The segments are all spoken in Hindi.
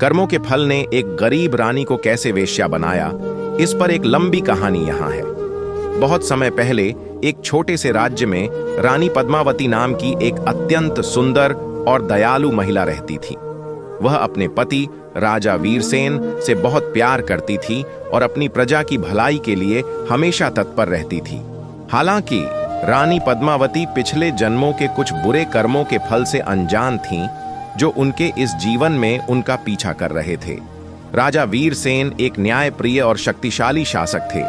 कर्मों के फल ने एक गरीब रानी को कैसे वेश्या बनाया, इस पर एक लंबी कहानी यहाँ है। बहुत समय पहले एक छोटे से राज्य में रानी पद्मावती नाम की एक अत्यंत सुंदर और दयालु महिला रहती थी। वह अपने पति राजा वीरसेन से बहुत प्यार करती थी और अपनी प्रजा की भलाई के लिए हमेशा तत्पर रहती थी। हालांकि रानी पद्मावती पिछले जन्मों के कुछ बुरे कर्मों के फल से अनजान थीं, जो उनके इस जीवन में उनका पीछा कर रहे थे। राजा वीरसेन एक न्यायप्रिय और शक्तिशाली शासक थे,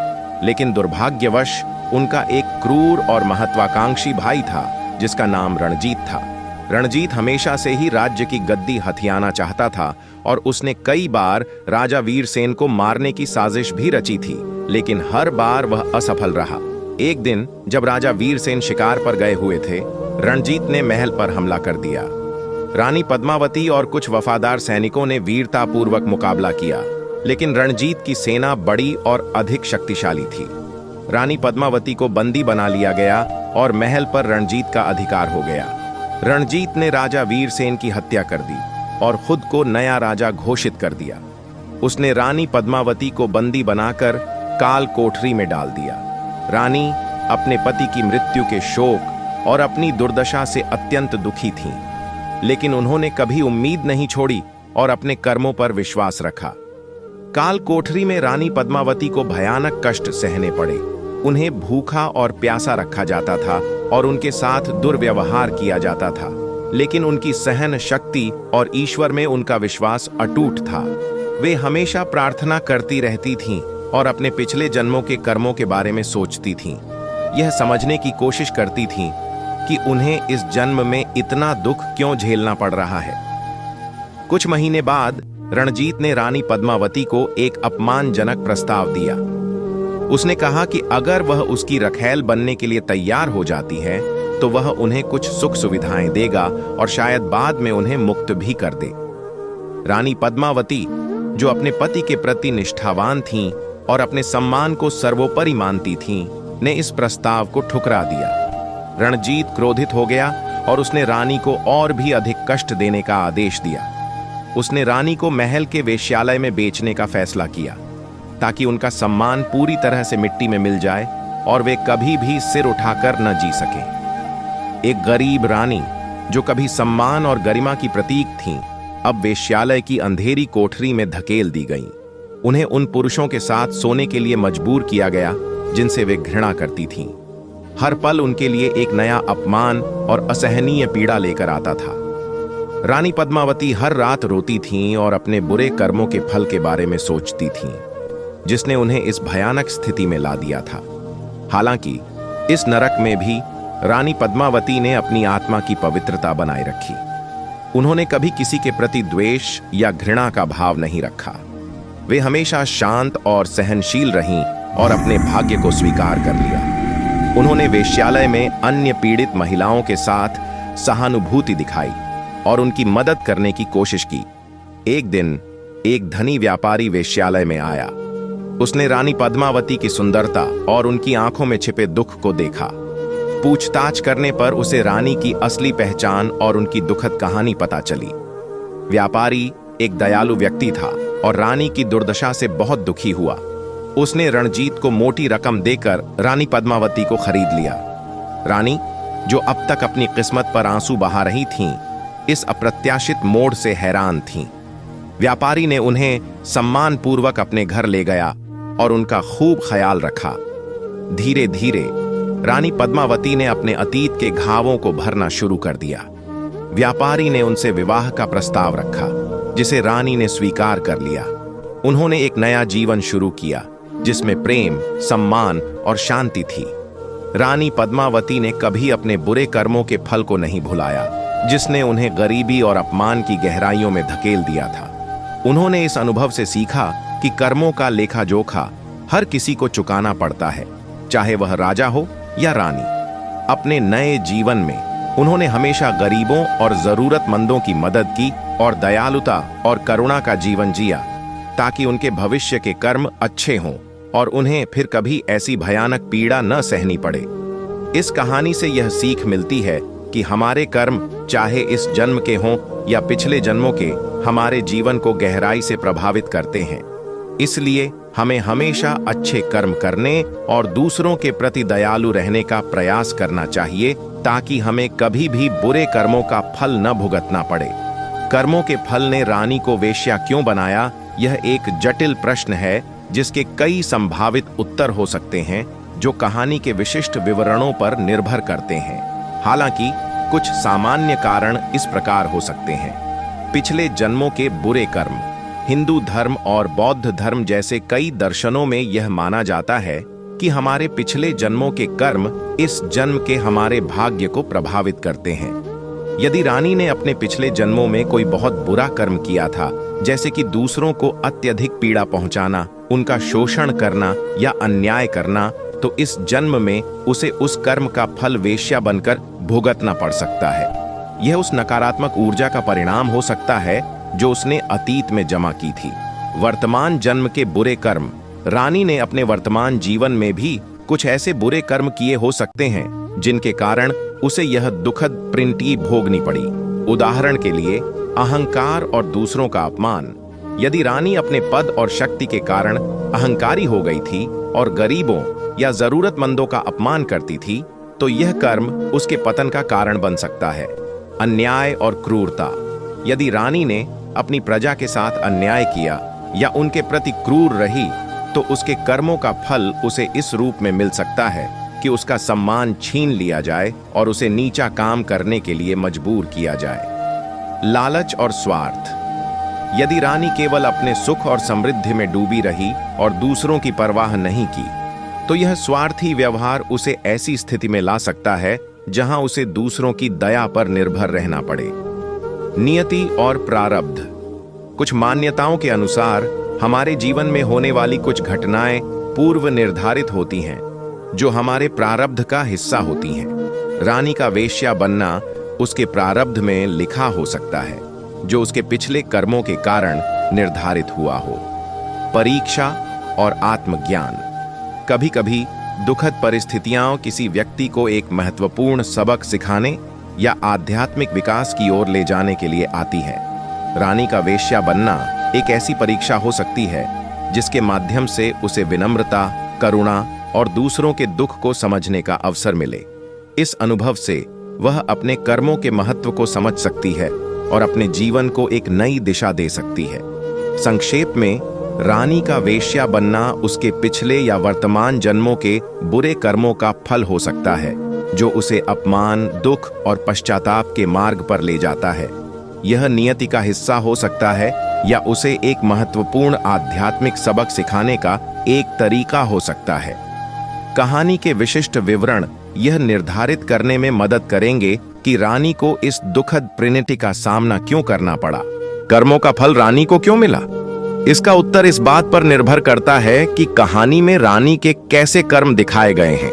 लेकिन दुर्भाग्यवश उनका एक क्रूर और महत्वाकांक्षी भाई था जिसका नाम रणजीत था। रणजीत हमेशा से ही राज्य की गद्दी हथियाना चाहता था और उसने कई बार राजा वीरसेन को मारने की साजिश भी रची थी, लेकिन हर बार वह असफल रहा। एक दिन जब राजा वीरसेन शिकार पर गए हुए थे, रणजीत ने महल पर हमला कर दिया। रानी पद्मावती और कुछ वफादार सैनिकों ने वीरतापूर्वक मुकाबला किया, लेकिन रणजीत की सेना बड़ी और अधिक शक्तिशाली थी। रानी पद्मावती को बंदी बना लिया गया और महल पर रणजीत का अधिकार हो गया। रणजीत ने राजा वीरसेन की हत्या कर दी और खुद को नया राजा घोषित कर दिया। उसने रानी पद्मावती को बंदी बनाकर काल कोठरी में डाल दिया। रानी अपने पति की मृत्यु के शोक और अपनी दुर्दशा से अत्यंत दुखी थीं, लेकिन उन्होंने कभी उम्मीद नहीं छोड़ी और अपने कर्मों पर विश्वास रखा। काल कोठरी में रानी पद्मावती को भयानक कष्ट सहने पड़े। उन्हें भूखा और प्यासा रखा जाता था और उनके साथ दुर्व्यवहार किया जाता था, लेकिन उनकी सहन शक्ति और ईश्वर में उनका विश्वास अटूट था। वे हमेशा प्रार्थना करती रहती थीं और अपने पिछले जन्मों के कर्मों के बारे में सोचती थीं। यह समझने की कोशिश करती थीं कि उन्हें इस जन्म में इतना दुख क्यों झेलना पड़ रहा है। कुछ महीने बाद रणजीत ने रानी पद्मावती को एक अपमानजनक प्रस्ताव दिया। उसने कहा कि अगर वह उसकी रखैल बनने के लिए तैयार हो जाती है तो वह उन्हें कुछ सुख सुविधाएं देगा और शायद बाद में उन्हें मुक्त भी कर दे। रानी पद्मावती, जो अपने पति के प्रति निष्ठावान थीं और अपने सम्मान को सर्वोपरि मानती थीं, ने इस प्रस्ताव को ठुकरा दिया। रणजीत क्रोधित हो गया और उसने रानी को और भी अधिक कष्ट देने का आदेश दिया। उसने रानी को महल के वेश्यालय में बेचने का फैसला किया, ताकि उनका सम्मान पूरी तरह से मिट्टी में मिल जाए और वे कभी भी सिर उठाकर न जी सकें। एक गरीब रानी, जो कभी सम्मान और गरिमा की प्रतीक थीं, अब वेश्यालय की अंधेरी कोठरी में धकेल दी गईं। उन्हें उन पुरुषों के साथ सोने के लिए मजबूर किया गया जिनसे वे घृणा करती थीं। हर पल उनके लिए एक नया अपमान और असहनीय पीड़ा लेकर आता था। रानी पद्मावती हर रात रोती थीं और अपने बुरे कर्मों के फल के बारे में सोचती थीं, जिसने उन्हें इस भयानक स्थिति में ला दिया था। हालांकि इस नरक में भी रानी पद्मावती ने अपनी आत्मा की पवित्रता बनाए रखी। उन्होंने कभी किसी के प्रति द्वेष या घृणा का भाव नहीं रखा। वे हमेशा शांत और सहनशील रहीं और अपने भाग्य को स्वीकार कर लिया। उन्होंने वेश्यालय में अन्य पीड़ित महिलाओं के साथ सहानुभूति दिखाई और उनकी मदद करने की कोशिश की। एक दिन एक धनी व्यापारी वेश्यालय में आया। उसने रानी पद्मावती की सुंदरता और उनकी आंखों में छिपे दुख को देखा। पूछताछ करने पर उसे रानी की असली पहचान और उनकी दुखद कहानी पता चली। व्यापारी एक दयालु व्यक्ति था और रानी की दुर्दशा से बहुत दुखी हुआ। उसने रणजीत को मोटी रकम देकर रानी पद्मावती को खरीद लिया। रानी, जो अब तक अपनी किस्मत पर आंसू बहा रही थीं, इस अप्रत्याशित मोड़ से हैरान थीं। व्यापारी ने उन्हें सम्मानपूर्वक अपने घर ले गया और उनका खूब ख्याल रखा। धीरे धीरे रानी पद्मावती ने अपने अतीत के घावों को भरना शुरू कर दिया। व्यापारी ने उनसे विवाह का प्रस्ताव रखा, जिसे रानी ने स्वीकार कर लिया। उन्होंने एक नया जीवन शुरू किया, जिसमें प्रेम, सम्मान और शांति थी। रानी पद्मावती ने कभी अपने बुरे कर्मों के फल को नहीं भुलाया, जिसने उन्हें गरीबी और अपमान की गहराइयों में धकेल दिया था। उन्होंने इस अनुभव से सीखा कि कर्मों का लेखा जोखा हर किसी को चुकाना पड़ता है, चाहे वह राजा हो या रानी। अपने नए जीवन में उन्होंने हमेशा गरीबों और जरूरतमंदों की मदद की और दयालुता और करुणा का जीवन जिया, ताकि उनके भविष्य के कर्म अच्छे हों और उन्हें फिर कभी ऐसी भयानक पीड़ा न सहनी पड़े। इस कहानी से यह सीख मिलती है कि हमारे कर्म चाहे इस जन्म के हों या पिछले जन्मों के, हमारे जीवन को गहराई से प्रभावित करते हैं। इसलिए हमें हमेशा अच्छे कर्म करने और दूसरों के प्रति दयालु रहने का प्रयास करना चाहिए, ताकि हमें कभी भी बुरे कर्मों का फल न भुगतना पड़े। कर्मों के फल ने रानी को वेश्या क्यों बनाया, यह एक जटिल प्रश्न है जिसके कई संभावित उत्तर हो सकते हैं, जो कहानी के विशिष्ट विवरणों पर निर्भर करते हैं। हालांकि कुछ सामान्य कारण इस प्रकार हो सकते हैं। पिछले जन्मों के बुरे कर्म। हिंदू धर्म और बौद्ध धर्म जैसे कई दर्शनों में यह माना जाता है कि हमारे पिछले जन्मों के कर्म इस जन्म के हमारे भाग्य को प्रभावित करते हैं। यदि रानी ने अपने पिछले जन्मों में कोई बहुत बुरा कर्म किया था, जैसे कि दूसरों को अत्यधिक पीड़ा पहुंचाना, उनका शोषण करना या अन्याय करना, तो इस जन्म में उसे उस कर्म का फल वेश्या बनकर भुगतना पड़ सकता है। यह उस नकारात्मक ऊर्जा का परिणाम हो सकता है जो उसने अतीत में जमा की थी। वर्तमान जन्म के बुरे कर्म। रानी ने अपने वर्तमान जीवन में भी कुछ ऐसे बुरे कर्म किए हो सकते हैं जिनके कारण उसे यह दुखद परिणति भोगनी पड़ी। उदाहरण के लिए अहंकार और दूसरों का अपमान। यदि रानी अपने पद और शक्ति के कारण अहंकारी हो गई थी और गरीबों या जरूरतमंदों का अपमान करती थी, तो यह कर्म उसके पतन का कारण बन सकता है। अन्याय और क्रूरता। यदि रानी ने अपनी प्रजा के साथ अन्याय किया या उनके प्रति क्रूर रही, तो उसके कर्मों का फल उसे इस रूप में मिल सकता है कि उसका सम्मान छीन लिया जाए और उसे नीचा काम करने के लिए मजबूर किया जाए। लालच और स्वार्थ। यदि रानी केवल अपने सुख और समृद्धि में डूबी रही और दूसरों की परवाह नहीं की, तो यह स्वार्थी व्यवहार उसे ऐसी स्थिति में ला सकता है जहां उसे दूसरों की दया पर निर्भर रहना पड़े। नियति और प्रारब्ध। कुछ मान्यताओं के अनुसार हमारे जीवन में होने वाली कुछ घटनाएं पूर्व निर्धारित होती हैं, जो हमारे प्रारब्ध का हिस्सा होती हैं। रानी का वेश्या बनना उसके प्रारब्ध में लिखा हो सकता है, जो उसके पिछले कर्मों के कारण निर्धारित हुआ हो। परीक्षा और आत्मज्ञान। कभी कभी दुखद परिस्थितियां किसी व्यक्ति को एक महत्वपूर्ण सबक सिखाने या आध्यात्मिक विकास की ओर ले जाने के लिए आती है। रानी का वेश्या बनना एक ऐसी परीक्षा हो सकती है जिसके माध्यम से उसे विनम्रता, करुणा और दूसरों के दुख को समझने का अवसर मिले। इस अनुभव से वह अपने कर्मों के महत्व को समझ सकती है और अपने जीवन को एक नई दिशा दे सकती है। संक्षेप में, रानी का वेश्या बनना उसके पिछले या वर्तमान जन्मों के बुरे कर्मों का फल हो सकता है, जो उसे अपमान, दुख और पश्चाताप के मार्ग पर ले जाता है। यह नियति का हिस्सा हो सकता है या उसे एक महत्वपूर्ण आध्यात्मिक सबक सिखाने का एक तरीका हो सकता है। कहानी के विशिष्ट विवरण यह निर्धारित करने में मदद करेंगे कि रानी को इस दुखद परिणति का सामना क्यों करना पड़ा। कर्मों का फल रानी को क्यों मिला? इसका उत्तर इस बात पर निर्भर करता है कि कहानी में रानी के कैसे कर्म दिखाए गए हैं।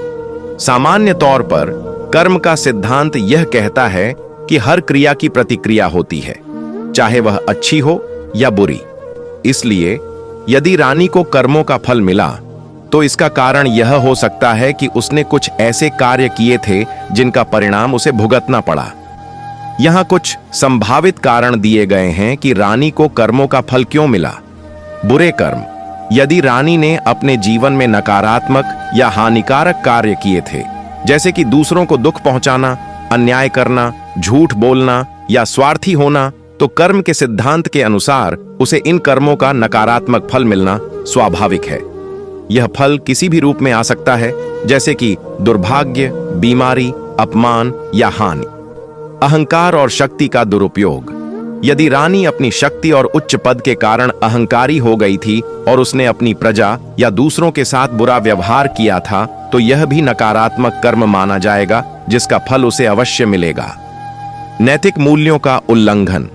सामान्य तौर पर कर्म का सिद्धांत यह कहता है कि हर क्रिया की प्रतिक्रिया होती है, चाहे वह अच्छी हो या बुरी। इसलिए यदि रानी को कर्मों का फल मिला, तो इसका कारण यह हो सकता है कि उसने कुछ ऐसे कार्य किए थे जिनका परिणाम उसे भुगतना पड़ा। यहां कुछ संभावित कारण दिए गए हैं कि रानी को कर्मों का फल क्यों मिला। बुरे कर्म। यदि रानी ने अपने जीवन में नकारात्मक या हानिकारक कार्य किए थे, जैसे कि दूसरों को दुख पहुंचाना, अन्याय करना, झूठ बोलना या स्वार्थी होना, तो कर्म के सिद्धांत के अनुसार उसे इन कर्मों का नकारात्मक फल मिलना स्वाभाविक है। यह फल किसी भी रूप में आ सकता है, जैसे कि दुर्भाग्य, बीमारी, अपमान या हानि। अहंकार और शक्ति का दुरुपयोग। यदि रानी अपनी शक्ति और उच्च पद के कारण अहंकारी हो गई थी और उसने अपनी प्रजा या दूसरों के साथ बुरा व्यवहार किया था, तो यह भी नकारात्मक कर्म माना जाएगा, जिसका फल उसे अवश्य मिलेगा। नैतिक मूल्यों का उल्लंघन।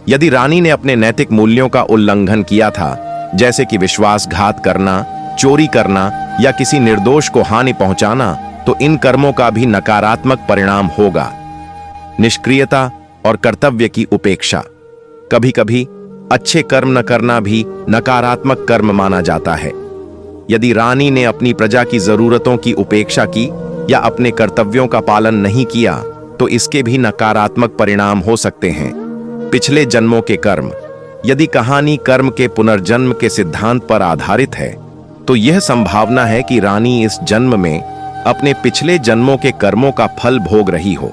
यदि रानी ने अपने नैतिक मूल्यों का उल्लंघन किया था, जैसे कि विश्वासघात करना, चोरी करना या किसी निर्दोष को हानि पहुंचाना, तो इन कर्मों का भी नकारात्मक परिणाम होगा। निष्क्रियता और कर्तव्य की उपेक्षा। कभी कभी अच्छे कर्म न करना भी नकारात्मक कर्म माना जाता है। यदि रानी ने अपनी प्रजा की जरूरतों की उपेक्षा की या अपने कर्तव्यों का पालन नहीं किया, तो इसके भी नकारात्मक परिणाम हो सकते हैं। पिछले जन्मों के कर्म। यदि कहानी कर्म के पुनर्जन्म के सिद्धांत पर आधारित है, तो यह संभावना है कि रानी इस जन्म में अपने पिछले जन्मों के कर्मों का फल भोग रही हो।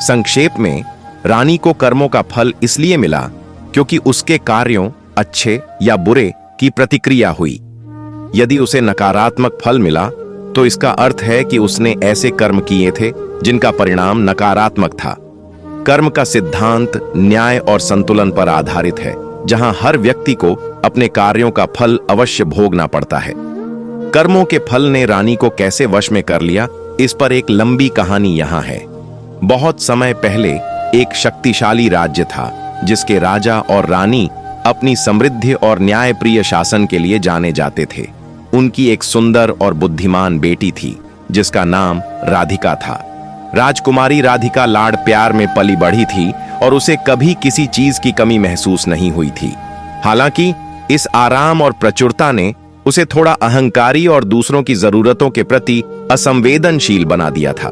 संक्षेप में, रानी को कर्मों का फल इसलिए मिला क्योंकि उसके कार्यों, अच्छे या बुरे, की प्रतिक्रिया हुई। यदि उसे नकारात्मक फल मिला, तो इसका अर्थ है कि उसने ऐसे कर्म किए थे जिनका परिणाम नकारात्मक था। कर्म का सिद्धांत न्याय और संतुलन पर आधारित है, जहां हर व्यक्ति को अपने कार्यों का फल अवश्य भोगना पड़ता है। कर्मों के फल ने रानी को कैसे वश में कर लिया, इस पर एक लंबी कहानी यहां है। बहुत समय पहले एक शक्तिशाली राज्य था, जिसके राजा और रानी अपनी समृद्धि और न्यायप्रिय शासन के लिए जाने जाते थे। उनकी एक सुंदर और बुद्धिमान बेटी थी, जिसका नाम राधिका था। राजकुमारी राधिका लाड़ प्यार में पली बढ़ी थी और उसे कभी किसी चीज की कमी महसूस नहीं हुई थी। हालांकि इस आराम और प्रचुरता ने उसे थोड़ा अहंकारी और दूसरों की जरूरतों के प्रति असंवेदनशील बना दिया था।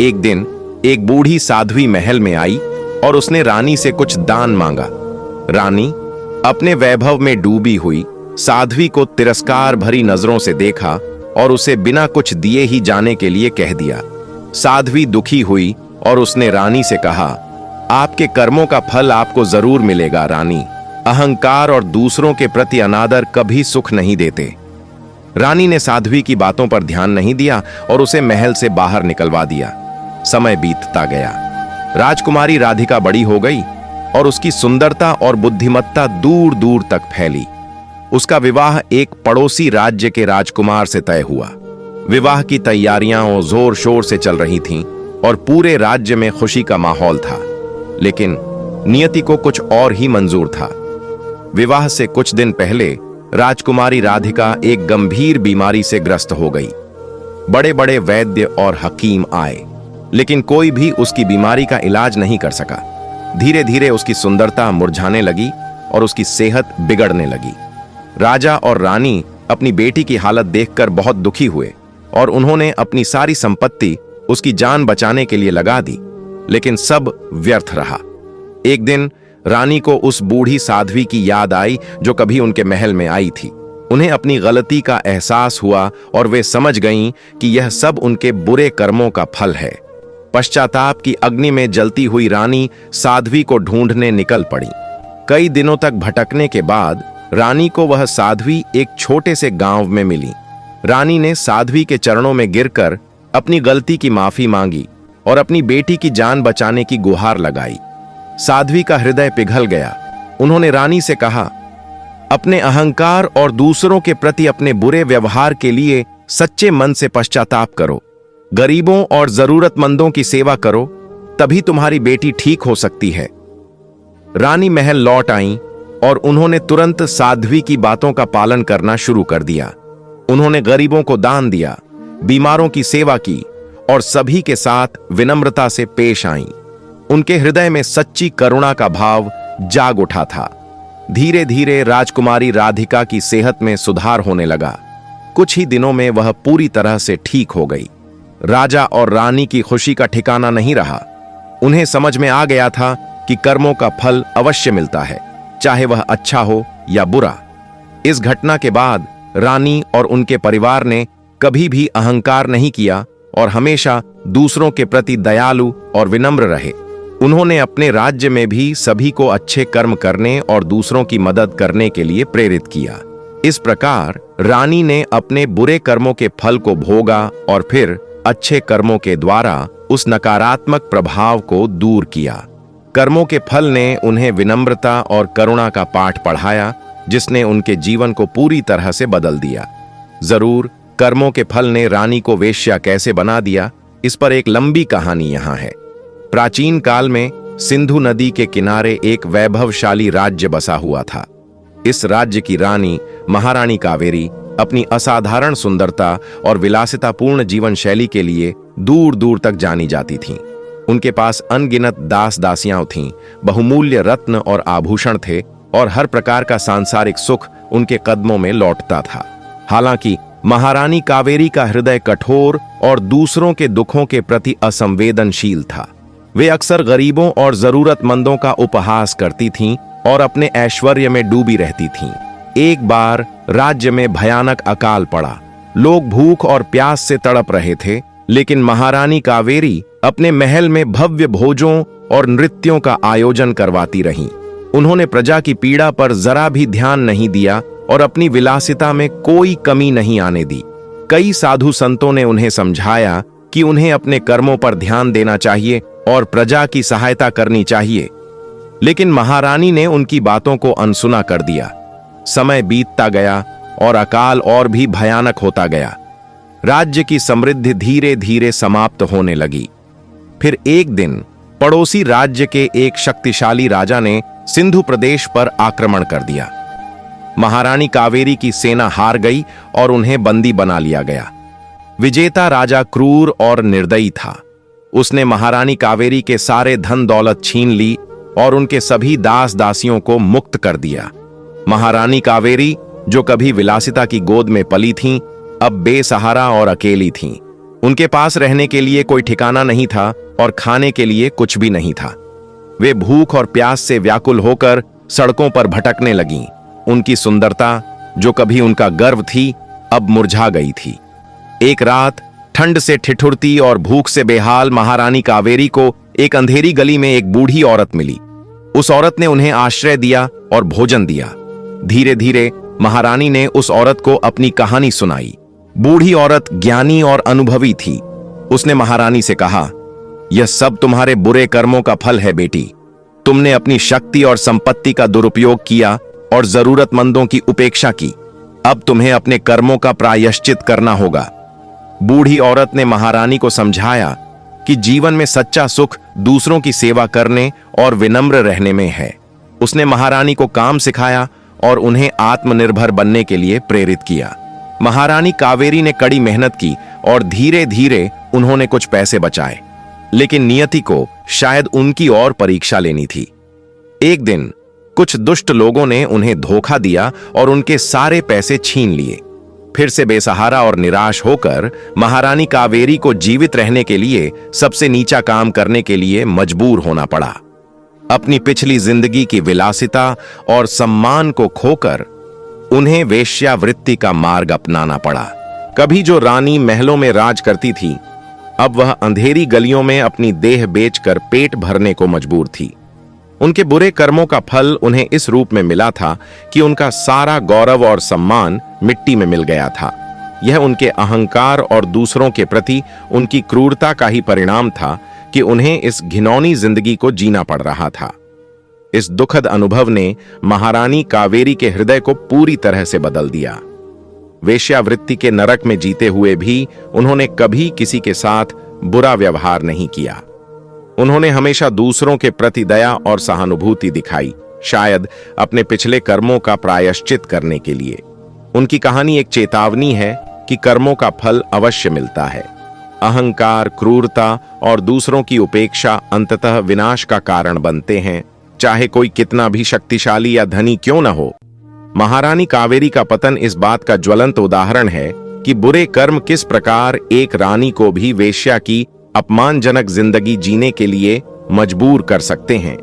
एक दिन एक बूढ़ी साध्वी महल में आई और उसने रानी से कुछ दान मांगा। रानी अपने वैभव में डूबी हुई साध्वी को तिरस्कार भरी नजरों से देखा और उसे बिना कुछ दिए ही जाने के लिए कह दिया। साध्वी दुखी हुई और उसने रानी से कहा, आपके कर्मों का फल आपको जरूर मिलेगा रानी। अहंकार और दूसरों के प्रति अनादर कभी सुख नहीं देते। रानी ने साध्वी की बातों पर ध्यान नहीं दिया और उसे महल से बाहर निकलवा दिया। समय बीतता गया। राजकुमारी राधिका बड़ी हो गई और उसकी सुंदरता और बुद्धिमत्ता दूर दूर तक फैली। उसका विवाह एक पड़ोसी राज्य के राजकुमार से तय हुआ। विवाह की तैयारियां जोर शोर से चल रही थीं और पूरे राज्य में खुशी का माहौल था। लेकिन नियति को कुछ और ही मंजूर था। विवाह से कुछ दिन पहले राजकुमारी राधिका एक गंभीर बीमारी से ग्रस्त हो गई। बड़े बड़े वैद्य और हकीम आए, लेकिन कोई भी उसकी बीमारी का इलाज नहीं कर सका। धीरे धीरे उसकी सुंदरता मुरझाने लगी और उसकी सेहत बिगड़ने लगी। राजा और रानी अपनी बेटी की हालत देखकर बहुत दुखी हुए और उन्होंने अपनी सारी संपत्ति उसकी जान बचाने के लिए लगा दी, लेकिन सब व्यर्थ रहा। एक दिन रानी को उस बूढ़ी साध्वी की याद आई जो कभी उनके महल में आई थी। उन्हें अपनी गलती का एहसास हुआ और वे समझ गईं कि यह सब उनके बुरे कर्मों का फल है। पश्चाताप की अग्नि में जलती हुई रानी साध्वी को ढूंढने निकल पड़ी। कई दिनों तक भटकने के बाद रानी को वह साध्वी एक छोटे से गांव में मिली। रानी ने साध्वी के चरणों में गिरकर अपनी गलती की माफी मांगी और अपनी बेटी की जान बचाने की गुहार लगाई। साध्वी का हृदय पिघल गया। उन्होंने रानी से कहा, अपने अहंकार और दूसरों के प्रति अपने बुरे व्यवहार के लिए सच्चे मन से पश्चाताप करो। गरीबों और जरूरतमंदों की सेवा करो, तभी तुम्हारी बेटी ठीक हो सकती है। रानी महल लौट आईं और उन्होंने तुरंत साध्वी की बातों का पालन करना शुरू कर दिया। उन्होंने गरीबों को दान दिया, बीमारों की सेवा की और सभी के साथ विनम्रता से पेश आईं। उनके हृदय में सच्ची करुणा का भाव जाग उठा था। धीरे धीरे राजकुमारी राधिका की सेहत में सुधार होने लगा। कुछ ही दिनों में वह पूरी तरह से ठीक हो गई। राजा और रानी की खुशी का ठिकाना नहीं रहा। उन्हें समझ में आ गया था कि कर्मों का फल अवश्य मिलता है, चाहे वह अच्छा हो या बुरा। इस घटना के बाद रानी और उनके परिवार ने कभी भी अहंकार नहीं किया और हमेशा दूसरों के प्रति दयालु और विनम्र रहे। उन्होंने अपने राज्य में भी सभी को अच्छे कर्म करने और दूसरों की मदद करने के लिए प्रेरित किया। इस प्रकार रानी ने अपने बुरे कर्मों के फल को भोगा और फिर अच्छे कर्मों के द्वारा उस नकारात्मक प्रभाव को दूर किया। कर्मों के फल ने उन्हें विनम्रता और करुणा का पाठ पढ़ाया, जिसने उनके जीवन को पूरी तरह से बदल दिया। जरूर कर्मों के फल ने रानी को वेश्या कैसे बना दिया, इस पर एक लंबी कहानी यहाँ है। प्राचीन काल में सिंधु नदी के किनारे एक वैभवशाली राज्य बसा हुआ था। इस राज्य की रानी महारानी कावेरी अपनी असाधारण सुंदरता और विलासितापूर्ण जीवन शैली के लिए दूर दूर तक जानी जाती थीं। उनके पास अनगिनत दास दासियां थीं, बहुमूल्य रत्न और आभूषण थे और हर प्रकार का सांसारिक सुख उनके कदमों में लौटता था। हालांकि महारानी कावेरी का हृदय कठोर और दूसरों के दुखों के प्रति असंवेदनशील था। वे अक्सर गरीबों और जरूरतमंदों का उपहास करती थीं और अपने ऐश्वर्य में डूबी रहती थीं। एक बार राज्य में भयानक अकाल पड़ा। लोग भूख और प्यास से तड़प रहे थे, लेकिन महारानी कावेरी अपने महल में भव्य भोजों और नृत्यों का आयोजन करवाती रहीं। उन्होंने प्रजा की पीड़ा पर जरा भी ध्यान नहीं दिया और अपनी विलासिता में कोई कमी नहीं आने दी। कई साधु संतों ने उन्हें समझाया कि उन्हें अपने कर्मों पर ध्यान देना चाहिए और प्रजा की सहायता करनी चाहिए, लेकिन महारानी ने उनकी बातों को अनसुना कर दिया। समय बीतता गया और अकाल और भी भयानक होता गया। राज्य की समृद्धि धीरे धीरे समाप्त होने लगी। फिर एक दिन पड़ोसी राज्य के एक शक्तिशाली राजा ने सिंधु प्रदेश पर आक्रमण कर दिया। महारानी कावेरी की सेना हार गई और उन्हें बंदी बना लिया गया। विजेता राजा क्रूर और निर्दयी था। उसने महारानी कावेरी के सारे धन दौलत छीन ली और उनके सभी दास दासियों को मुक्त कर दिया। महारानी कावेरी, जो कभी विलासिता की गोद में पली थीं, अब बेसहारा और अकेली थीं। उनके पास रहने के लिए कोई ठिकाना नहीं था और खाने के लिए कुछ भी नहीं था। वे भूख और प्यास से व्याकुल होकर सड़कों पर भटकने लगीं। उनकी सुंदरता, जो कभी उनका गर्व थी, अब मुरझा गई थी। एक रात ठंड से ठिठुरती और भूख से बेहाल महारानी कावेरी को एक अंधेरी गली में एक बूढ़ी औरत मिली। उस औरत ने उन्हें आश्रय दिया और भोजन दिया। धीरे धीरे महारानी ने उस औरत को अपनी कहानी सुनाई। बूढ़ी औरत ज्ञानी और अनुभवी थी। उसने महारानी से कहा, यह सब तुम्हारे बुरे कर्मों का फल है बेटी। तुमने अपनी शक्ति और संपत्ति का दुरुपयोग किया और जरूरतमंदों की उपेक्षा की। अब तुम्हें अपने कर्मों का प्रायश्चित करना होगा। बूढ़ी औरत ने महारानी को समझाया कि जीवन में सच्चा सुख दूसरों की सेवा करने और विनम्र रहने में है। उसने महारानी को काम सिखाया और उन्हें आत्मनिर्भर बनने के लिए प्रेरित किया। महारानी कावेरी ने कड़ी मेहनत की और धीरे धीरे उन्होंने कुछ पैसे बचाए, लेकिन नियति को शायद उनकी और परीक्षा लेनी थी। एक दिन कुछ दुष्ट लोगों ने उन्हें धोखा दिया और उनके सारे पैसे छीन लिए। फिर से बेसहारा और निराश होकर महारानी कावेरी को जीवित रहने के लिए सबसे नीचा काम करने के लिए मजबूर होना पड़ा। अपनी पिछली जिंदगी की विलासिता और सम्मान को खोकर उन्हें वेश्यावृत्ति का मार्ग अपनाना पड़ा। कभी जो रानी महलों में राज करती थी, अब वह अंधेरी गलियों में अपनी देह बेचकर पेट भरने को मजबूर थी। उनके बुरे कर्मों का फल उन्हें इस रूप में मिला था कि उनका सारा गौरव और सम्मान मिट्टी में मिल गया था। यह उनके अहंकार और दूसरों के प्रति उनकी क्रूरता का ही परिणाम था कि उन्हें इस घिनौनी जिंदगी को जीना पड़ रहा था। इस दुखद अनुभव ने महारानी कावेरी के हृदय को पूरी तरह से बदल दिया। वेश्यावृत्ति के नरक में जीते हुए भी उन्होंने कभी किसी के साथ बुरा व्यवहार नहीं किया। उन्होंने हमेशा दूसरों के प्रति दया और सहानुभूति दिखाई, शायद अपने पिछले कर्मों का प्रायश्चित करने के लिए। उनकी कहानी एक चेतावनी है कि कर्मों का फल अवश्य मिलता है। अहंकार, क्रूरता और दूसरों की उपेक्षा अंततः विनाश का कारण बनते हैं, चाहे कोई कितना भी शक्तिशाली या धनी क्यों न हो। महारानी कावेरी का पतन इस बात का ज्वलंत उदाहरण है कि बुरे कर्म किस प्रकार एक रानी को भी वेश्या की अपमानजनक जिंदगी जीने के लिए मजबूर कर सकते हैं।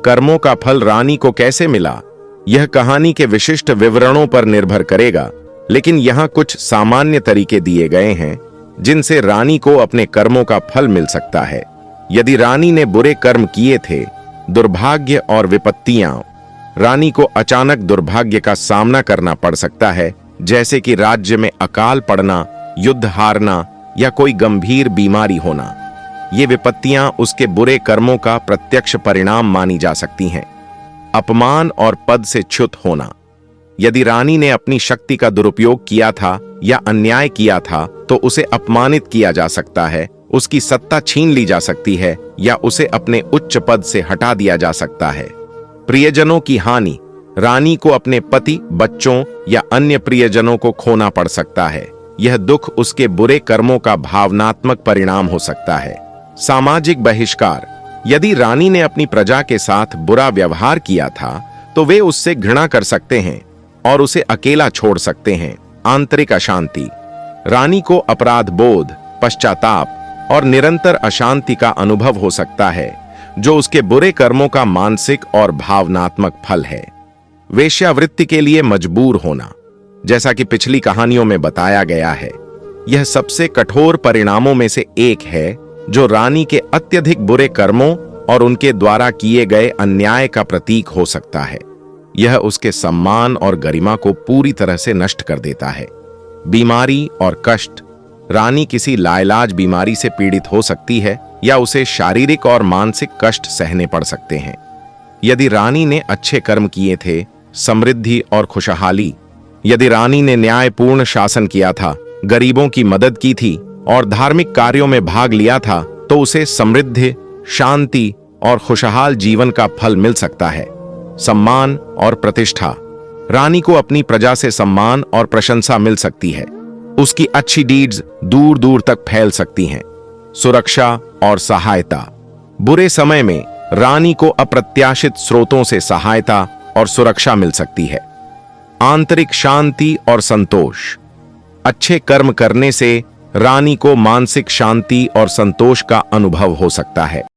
कर्मों का फल रानी को कैसे मिला, यह कहानी के विशिष्ट विवरणों पर निर्भर करेगा, लेकिन यहाँ कुछ सामान्य तरीके दिए गए हैं जिनसे रानी को अपने कर्मों का फल मिल सकता है। यदि रानी ने बुरे कर्म किए थे, दुर्भाग्य और विपत्तियां, रानी को अचानक दुर्भाग्य का सामना करना पड़ सकता है, जैसे कि राज्य में अकाल पड़ना, युद्ध हारना या कोई गंभीर बीमारी होना। ये विपत्तियां उसके बुरे कर्मों का प्रत्यक्ष परिणाम मानी जा सकती हैं। अपमान और पद से च्युत होना, यदि रानी ने अपनी शक्ति का दुरुपयोग किया था या अन्याय किया था तो उसे अपमानित किया जा सकता है, उसकी सत्ता छीन ली जा सकती है या उसे अपने उच्च पद से हटा दिया जा सकता है। प्रियजनों की हानि, रानी को अपने पति, बच्चों या अन्य प्रियजनों को खोना पड़ सकता है। यह दुख उसके बुरे कर्मों का भावनात्मक परिणाम हो सकता है। सामाजिक बहिष्कार, यदि रानी ने अपनी प्रजा के साथ बुरा व्यवहार किया था तो वे उससे घृणा कर सकते हैं और उसे अकेला छोड़ सकते हैं। आंतरिक अशांति, रानी को अपराध बोध, पश्चाताप और निरंतर अशांति का अनुभव हो सकता है, जो उसके बुरे कर्मों का मानसिक और भावनात्मक फल है। वेश्यावृत्ति के लिए मजबूर होना, जैसा कि पिछली कहानियों में बताया गया है, यह सबसे कठोर परिणामों में से एक है जो रानी के अत्यधिक बुरे कर्मों और उनके द्वारा किए गए अन्याय का प्रतीक हो सकता है। यह उसके सम्मान और गरिमा को पूरी तरह से नष्ट कर देता है। बीमारी और कष्ट। रानी किसी लाइलाज बीमारी से पीड़ित हो सकती है या उसे शारीरिक और मानसिक कष्ट सहने पड़ सकते हैं। यदि रानी ने अच्छे कर्म किए थे, समृद्धि और खुशहाली, यदि रानी ने न्यायपूर्ण शासन किया था, गरीबों की मदद की थी और धार्मिक कार्यों में भाग लिया था, तो उसे समृद्धि, शांति और खुशहाल जीवन का फल मिल सकता है। सम्मान और प्रतिष्ठा। रानी को अपनी प्रजा से सम्मान और प्रशंसा मिल सकती है। उसकी अच्छी डीड्स दूर दूर तक फैल सकती हैं। सुरक्षा और सहायता। बुरे समय में रानी को अप्रत्याशित स्रोतों से सहायता और सुरक्षा मिल सकती है। आंतरिक शांति और संतोष। अच्छे कर्म करने से रानी को मानसिक शांति और संतोष का अनुभव हो सकता है।